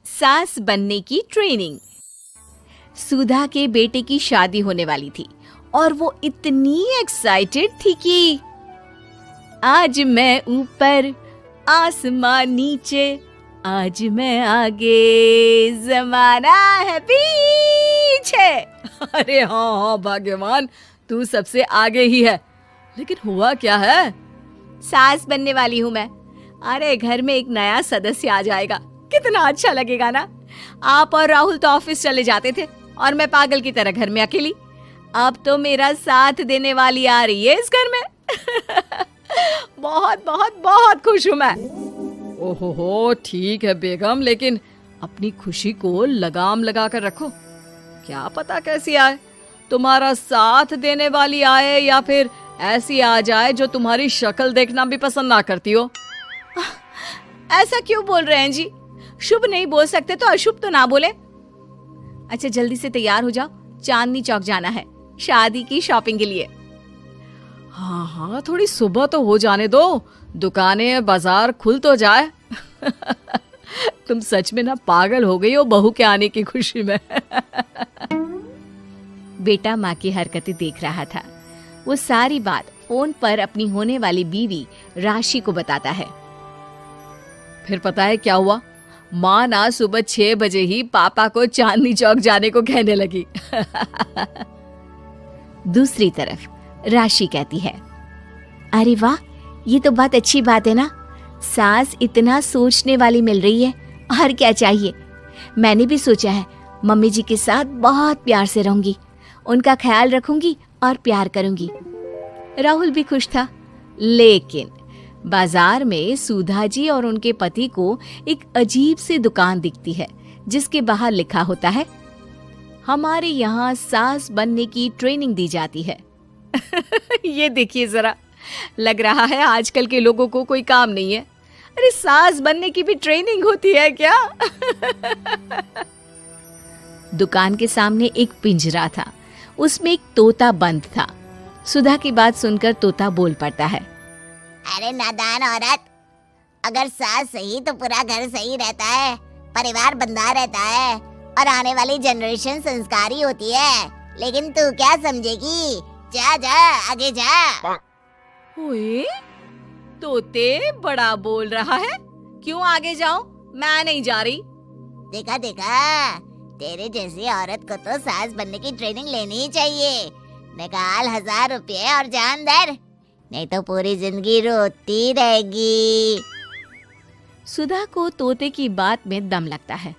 सास बनने की ट्रेनिंग। सुधा के बेटे की शादी होने वाली थी और वो इतनी एक्साइटेड थी कि आज मैं ऊपर आसमां नीचे, आज मैं आगे जमाना है पीछे। अरे हाँ भाग्यवान, तू सबसे आगे ही है। लेकिन हुआ क्या है? सास बनने वाली हूँ मैं। अरे घर में एक नया सदस्य आ जाएगा, कितना अच्छा लगेगा ना। आप और राहुल तो ऑफिस चले जाते थे और मैं पागल की तरह घर में अकेली। अब तो मेरा साथ देने वाली आ रही है इस घर में। बहुत बहुत बहुत खुश हूँ मैं। ओहो ठीक है बेगम, लेकिन अपनी खुशी को लगाम लगा कर रखो। क्या पता कैसी आए, तुम्हारा साथ देने वाली आए या फिर ऐसी आ जाए जो तुम्हारी शक्ल देखना भी पसंद ना करती हो। ऐसा क्यों बोल रहे हैं जी? शुभ नहीं बोल सकते तो अशुभ तो ना बोले। अच्छा जल्दी से तैयार हो जाओ, चांदनी चौक जाना है शादी की शॉपिंग के लिए। हाँ हाँ, थोड़ी सुबह तो हो जाने दो, दुकानें बाजार खुल तो जाए। तुम सच में ना पागल हो गई हो बहू के आने की खुशी में। बेटा माँ की हरकतें देख रहा था। वो सारी बात फोन पर अपनी होने वाली बीवी राशि को बताता है। फिर पता है क्या हुआ? माँ ना सुबह 6 बजे ही पापा को चांदनी चौक जाने को कहने लगी। दूसरी तरफ राशि कहती है, अरे वाह, ये तो बहुत अच्छी बात है ना। सास इतना सोचने वाली मिल रही है, और क्या चाहिए। मैंने भी सोचा है मम्मी जी के साथ बहुत प्यार से रहूंगी, उनका ख्याल रखूंगी और प्यार करूंगी। राहुल भी खुश था। लेकिन बाजार में सुधा जी और उनके पति को एक अजीब सी दुकान दिखती है जिसके बाहर लिखा होता है, हमारे यहाँ सास बनने की ट्रेनिंग दी जाती है। ये देखिए जरा, लग रहा है आजकल के लोगों को कोई काम नहीं है। अरे सास बनने की भी ट्रेनिंग होती है क्या? दुकान के सामने एक पिंजरा था, उसमें एक तोता बंद था। सुधा की बात सुनकर तोता बोल पड़ता है, अरे नादान औरत, अगर सास सही तो पूरा घर सही रहता है, परिवार बंधा रहता है और आने वाली जनरेशन संस्कारी होती है। लेकिन तू क्या समझेगी? जा जा आगे जा। ओए, तोते बड़ा बोल रहा है, क्यों आगे जाऊं? मैं नहीं जा रही। देखा देखा, तेरे जैसी औरत को तो सास बनने की ट्रेनिंग लेनी ही चाहिए। निकाल 1000 रुपये और जान दर, नहीं तो पूरी जिंदगी रोती रहेगी। सुधा को तोते की बात में दम लगता है।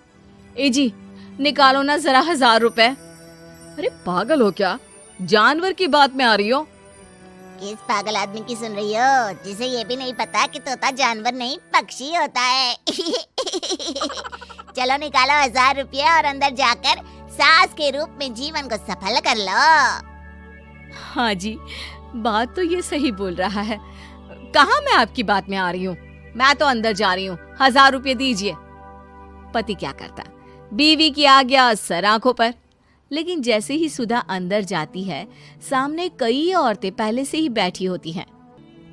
ए जी, निकालो ना जरा 1000 रुपए। अरे पागल हो क्या? जानवर की बात में आ रही हो? किस पागल आदमी की सुन रही हो, जिसे ये भी नहीं पता कि तोता जानवर नहीं पक्षी होता है। चलो निकालो 1000 रुपये और अंदर जाकर सास के रूप में जीवन को सफल कर लो। हाँ जी, बात तो ये सही बोल रहा है। कहाँ मैं आपकी बात में आ रही हूँ? मैं तो अंदर जा रही हूँ, 1000 रुपये दीजिए। पति क्या करता, बीवी की आज्ञा सर आंखों पर। लेकिन जैसे ही सुधा अंदर जाती है, सामने कई औरतें पहले से ही बैठी होती हैं।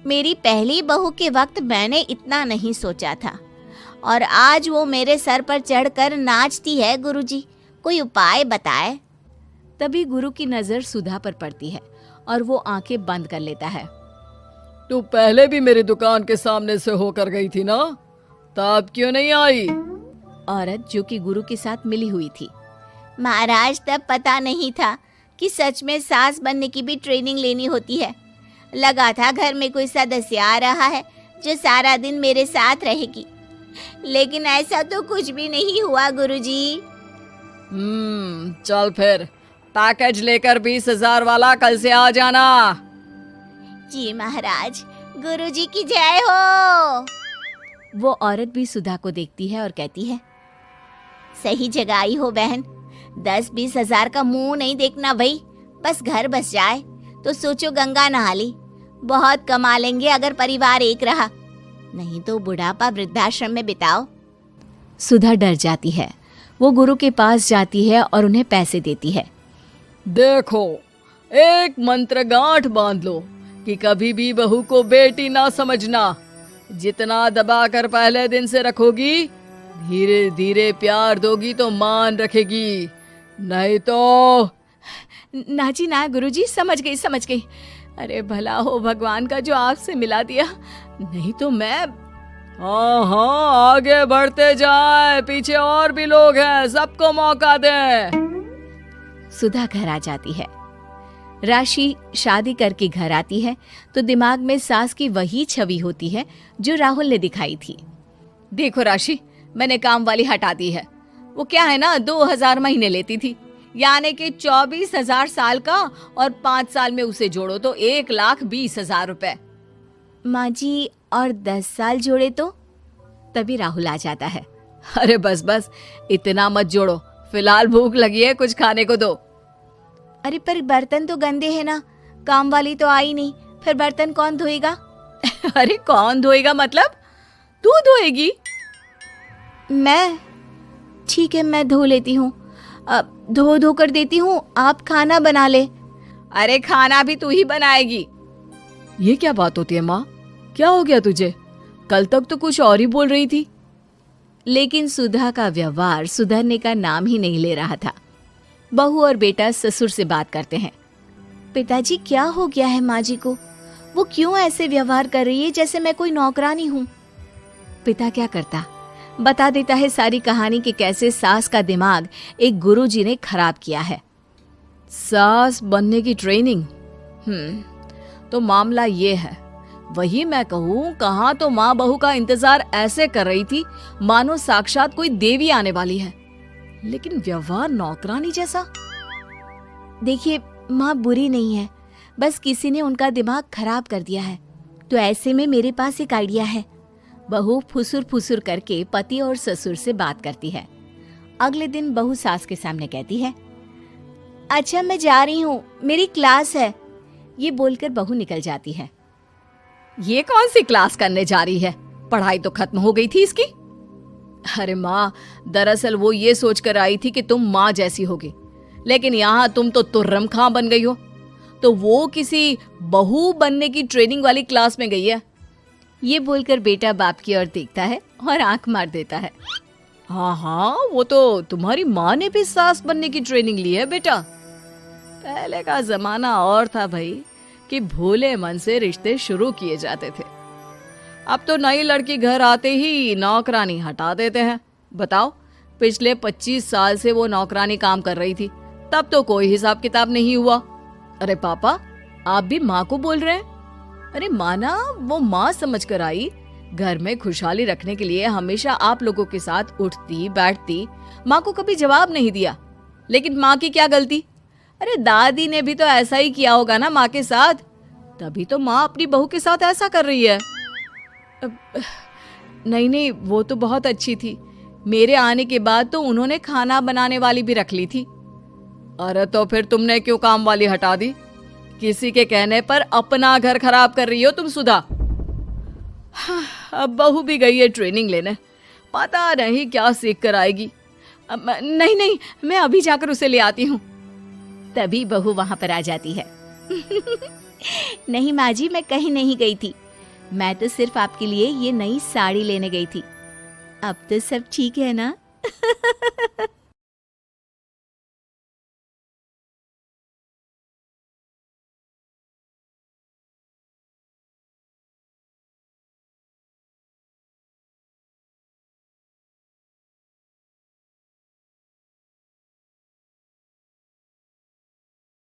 मेरी पहली बहू के वक्त मैंने इतना नहीं सोचा था, और आज वो मेरे सर पर चढ़कर नाचती है। गुरुजी, कोई उपाय बताए। तभी गुरु की नजर सुधा पर पड़ती है और वो आंखें बंद कर लेता है। तू पहले भी मेरी दुकान के सामने से होकर गई थी ना, तब क्यों नहीं आई? औरत जो कि गुरु के साथ मिली हुई थी। महाराज, तब पता नहीं था कि सच में सास बनने की भी ट्रेनिंग लेनी होती है। लगा था घर में कोई सदस्य आ रहा है जो सारा दिन मेरे साथ रहेगी, लेकिन ऐसा तो कुछ भी नहीं हुआ गुरुजी। चल फिर पैकेज लेकर 20,000 वाला कल से आ जाना। जी महाराज, गुरुजी की जय हो। वो औरत भी सुधा को देखती है और कहती है, सही जगह आई हो बहन। 10-20 हजार का मुंह नहीं देखना भाई, बस घर बस जाए तो सोचो गंगा नहा ली। बहुत कमा लेंगे अगर परिवार एक रहा, नहीं तो बुढ़ापा वृद्धाश्रम में बिताओ। सुधा डर जाती है। वो गुरु के पास जाती है और उन्हें पैसे देती है। देखो, एक मंत्र गांठ बांध लो कि कभी भी बहू को बेटी ना समझना। जितना दबाकर पहले दिन से रखोगी, धीरे धीरे प्यार दोगी तो मान रखेगी, नहीं तो। ना जी ना गुरुजी, समझ गई। अरे भला हो भगवान का जो आपसे मिला दिया, नहीं तो मैं। हाँ हाँ, आगे बढ़ते जाए, पीछे और भी लोग हैं, सबको मौका दे। सुधा घर आ जाती है। राशि शादी करके घर आती है तो दिमाग में सास की वही छवि होती है जो राहुल ने दिखाई थी। देखो राशि, मैंने काम वाली हटा दी है। वो क्या है ना, 2000 महीने लेती थी, यानी कि 24,000 साल का, और 5 साल में उसे जोड़ो तो 1,20,000 रुपए। माँ जी, और 10 साल जोड़े तो? तभी राहुल आ जाता है। अरे बस बस, इतना मत जोड़ो, फिलहाल भूख लगी है, कुछ खाने को दो। अरे पर बर्तन तो गंदे हैं ना, काम वाली तो आई नहीं, फिर बर्तन कौन धोएगा? अरे कौन धोएगा मतलब? तू धोएगी? मैं? ठीक है, मैं धो लेती हूँ, धो कर देती हूँ, आप खाना बना ले। अरे खाना भी तू ही बनाएगी? ये क्या बात होती है माँ, क्या हो गया तुझे? कल तक तो कुछ और ही बोल रही थी। लेकिन सुधा का व्यवहार सुधरने का नाम ही नहीं ले रहा था। बहू और बेटा ससुर से बात करते हैं। पिताजी, क्या हो गया है माँ जी को? वो क्यों ऐसे व्यवहार कर रही है जैसे मैं कोई नौकरानी हूँ? पिता क्या करता, बता देता है सारी कहानी कि कैसे सास का दिमाग एक गुरुजी ने खराब किया है। सास बनने की ट्रेनिंग? तो मामला ये है, वही मैं कहूँ, कहाँ तो माँ बहू का इंतजार ऐसे कर रही थी मानो साक्षात कोई देवी आने वाली है, लेकिन व्यवहार नौकरानी जैसा। देखिए माँ बुरी नहीं है, बस किसी ने उनका दिमाग खराब कर दिया है। तो ऐसे में मेरे पास एक आइडिया है। बहू फुसुर फुसुर करके पति और ससुर से बात करती है। अगले दिन बहू सास के सामने कहती है, अच्छा मैं जा रही हूँ, मेरी क्लास है। ये बोलकर बहू निकल जाती है। ये कौन सी क्लास करने जा रही है? पढ़ाई तो खत्म हो गई थी इसकी। अरे माँ, दरअसल वो ये सोचकर आई थी कि तुम माँ जैसी होगी, लेकिन यहाँ तुम तो तुर्रम खां बन गई हो। तो वो किसी बहू बनने की ट्रेनिंग वाली क्लास में गई है। ये बोलकर बेटा बाप की ओर देखता है और आंख मार देता है। हाँ हाँ, वो तो तुम्हारी माँ ने भी सास बनने की ट्रेनिंग ली है बेटा। पहले का जमाना और था भाई, कि भोले मन से रिश्ते शुरू किए जाते थे। अब तो नई लड़की घर आते ही नौकरानी हटा देते हैं। बताओ, पिछले 25 साल से वो नौकरानी काम कर रही थी, तब तो कोई हिसाब किताब नहीं हुआ। अरे पापा, आप भी माँ को बोल रहे हैं? अरे माना, वो माँ समझ कर आई, घर में खुशहाली रखने के लिए हमेशा आप लोगों के साथ उठती बैठती, माँ को कभी जवाब नहीं दिया। लेकिन माँ की क्या गलती? अरे दादी ने भी तो ऐसा ही किया होगा ना माँ के साथ, तभी तो माँ अपनी बहू के साथ ऐसा कर रही है। नहीं, वो तो बहुत अच्छी थी। मेरे आने के बाद तो उन्होंने खाना बनाने वाली भी रख ली थी। अरे तो फिर तुमने क्यों काम वाली हटा दी? किसी के कहने पर अपना घर खराब कर रही हो तुम सुधा। अब बहू भी गई है ट्रेनिंग लेने, पता नहीं क्या सीख कर आएगी। नहीं, मैं अभी जाकर उसे ले आती हूँ। तभी बहू वहां पर आ जाती है। नहीं माँ जी, मैं कहीं नहीं गई थी, मैं तो सिर्फ आपके लिए ये नई साड़ी लेने गई थी। अब तो सब ठीक है ना?